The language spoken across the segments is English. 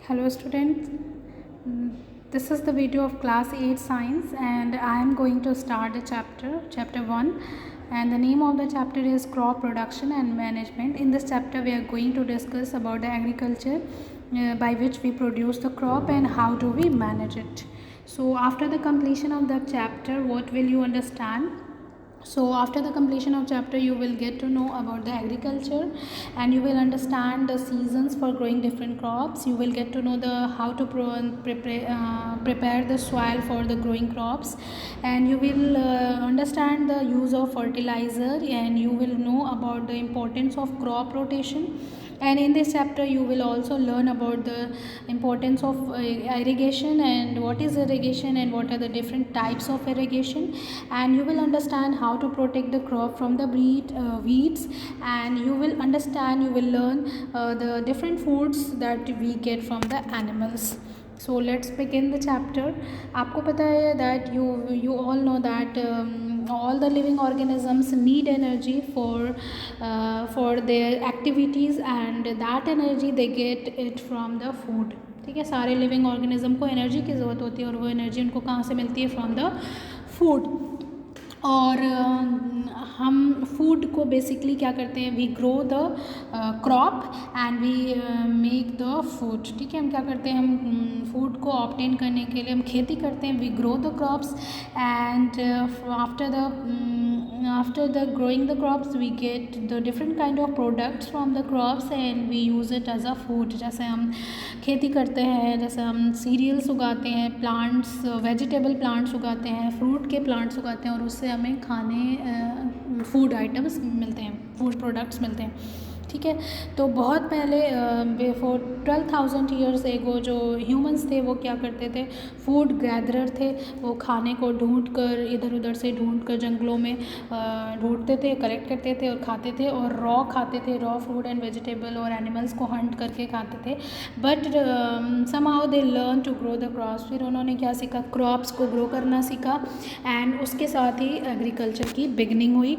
Hello students. Mm, this is the video of class 8 science and I am going to start the chapter 1, and the name of the chapter is crop production and management. In this chapter we are going to discuss about the agriculture by which we produce the crop and how do we manage it. So after the completion of the chapter, what will you understand? So after the completion of chapter you will get to know about the agriculture and you will understand the seasons for growing different crops. You will get to know the how to prepare the soil for the growing crops, and you will understand the use of fertilizer, and you will know about the importance of crop rotation. And in this chapter you will also learn about the importance of irrigation and what is irrigation and what are the different types of irrigation, and you will understand how to protect the crop from the weeds, and you will understand, you will learn the different foods that we get from the animals. So let's begin the chapter. आपको पता है that you all know that all the living organisms need energy for their activities, and that energy they get it from the food. ठीक है, सारे living organism को energy की ज़रूरत होती है और वो एनर्जी उनको कहाँ से मिलती है? From the food. और हम फूड को बेसिकली क्या करते हैं? We grow the crop and we make the food. ठीक है, हम क्या करते हैं? हम फूड को ऑब्टेन करने के लिए हम खेती करते हैं. We grow the crops and after the growing the crops we get the different kind of products from the crops and we use it as a food. जैसे हम खेती करते हैं, जैसे हम सीरियल्स उगाते हैं, प्लांट्स, वेजिटेबल प्लांट्स उगाते हैं, फ्रूट के प्लांट्स उगाते हैं और उससे हमें खाने फूड आइटम्स मिलते हैं, फूड प्रोडक्ट्स मिलते हैं. ठीक है, तो बहुत पहले बिफोर 12,000 ईयर्स एगो जो ह्यूमंस थे वो क्या करते थे? फूड गैदरर थे. वो खाने को ढूंढ कर, इधर उधर से ढूंढ कर जंगलों में ढूंढते थे, कलेक्ट करते थे और खाते थे, और रॉ खाते थे, रॉ फूड एंड वेजिटेबल और एनिमल्स को हंट करके खाते थे. But somehow they learn to grow the crops. फिर उन्होंने क्या सीखा? क्रॉप्स को ग्रो करना सीखा, एंड उसके साथ ही एग्रीकल्चर की बिगनिंग हुई.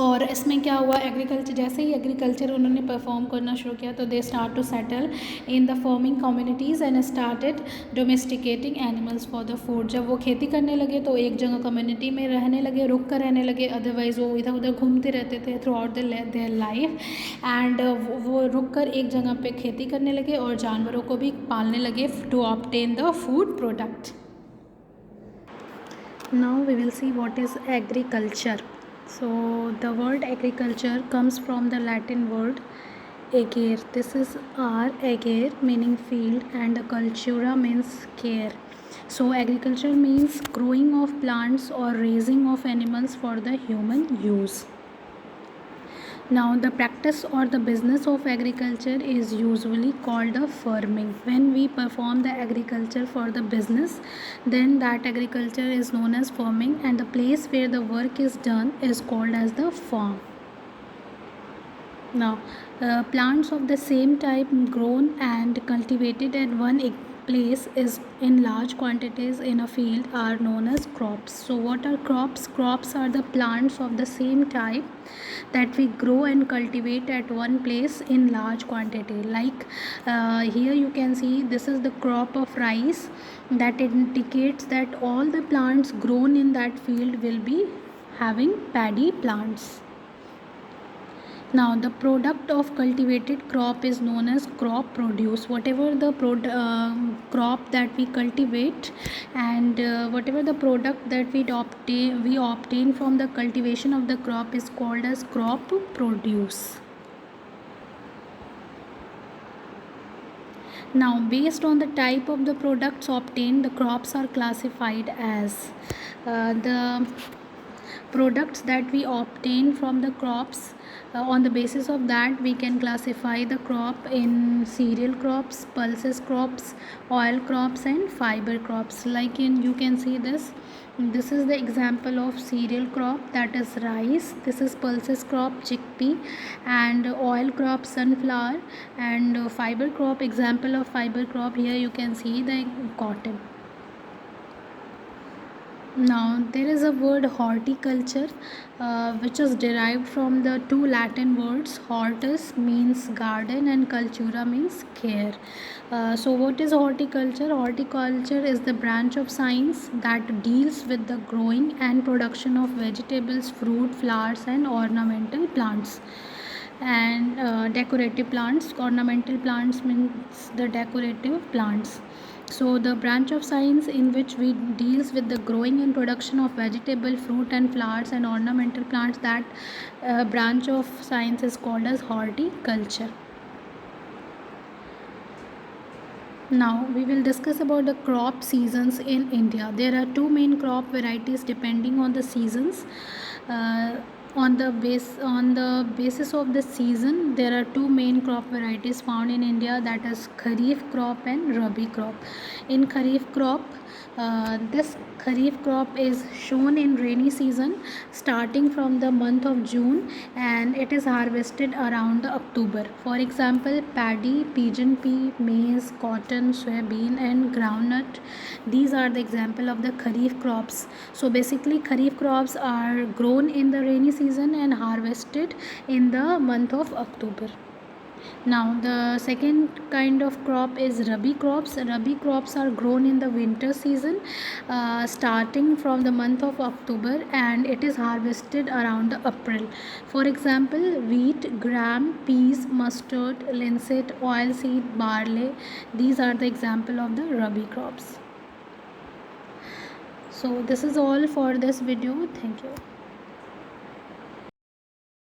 और इसमें क्या हुआ? एग्रीकल्चर, जैसे ही एग्रीकल्चर उन्होंने परफॉर्म करना शुरू किया तो they start to settle in the farming communities and started domesticating animals for the food. जब वो खेती करने लगे तो एक जगह कम्युनिटी में रहने लगे, रुक कर रहने लगे, अदरवाइज़ वो इधर उधर घूमते रहते थे through out their life, and वो रुक कर एक जगह पे खेती करने लगे और जानवरों को भी पालने लगे to obtain the food product. Now we will see what is agriculture. So the word agriculture comes from the Latin word agere. This is agere meaning field, and the cultura means care. So agriculture means growing of plants or raising of animals for the human use. Now the practice or the business of agriculture is usually called the farming. When we perform the agriculture for the business, then that agriculture is known as farming, and the place where the work is done is called as the farm. Now plants of the same type grown and cultivated at one place is in large quantities in a field are known as crops. So what are crops? Crops are the plants of the same type that we grow and cultivate at one place in large quantity. Like here you can see this is the crop of rice. That indicates that all the plants grown in that field will be having paddy plants. Now the product of cultivated crop is known as crop produce. Whatever the crop that we cultivate and whatever the product that we obtain from the cultivation of the crop is called as crop produce. Now based on the type of the products obtained, the crops are classified as the products that we obtain from the crops. On the basis of that we can classify the crop in cereal crops, pulses crops, oil crops and fiber crops. Like you can see this is the example of cereal crop, that is rice. This is pulses crop, chickpea, and oil crop, sunflower, and fiber crop, example of fiber crop here you can see the cotton. Now, there is a word horticulture, which is derived from the two Latin words. Hortus means garden and cultura means care. So, what is horticulture? Horticulture is the branch of science that deals with the growing and production of vegetables, fruit, flowers, and ornamental plants. And decorative plants, ornamental plants means the decorative plants. So the branch of science in which we deals with the growing and production of vegetable, fruit and flowers and ornamental plants, that branch of science is called as horticulture. Now we will discuss about the crop seasons in India. There are two main crop varieties depending on the seasons. Uh, on the basis of the season, there are two main crop varieties found in India, that is Kharif crop and Rabi crop. In Kharif crop, this Kharif crop is shown in rainy season starting from the month of June, and it is harvested around October. For example, paddy, pigeon pea, maize, cotton, soybean and groundnut. These are the example of the Kharif crops. So basically Kharif crops are grown in the rainy season and harvested in the month of October. Now the second kind of crop is Rabi crops. Rabi crops are grown in the winter season, starting from the month of October, and it is harvested around April. For example, wheat, gram, peas, mustard, linseed, oilseed, barley. These are the example of the Rabi crops. So this is all for this video. Thank you.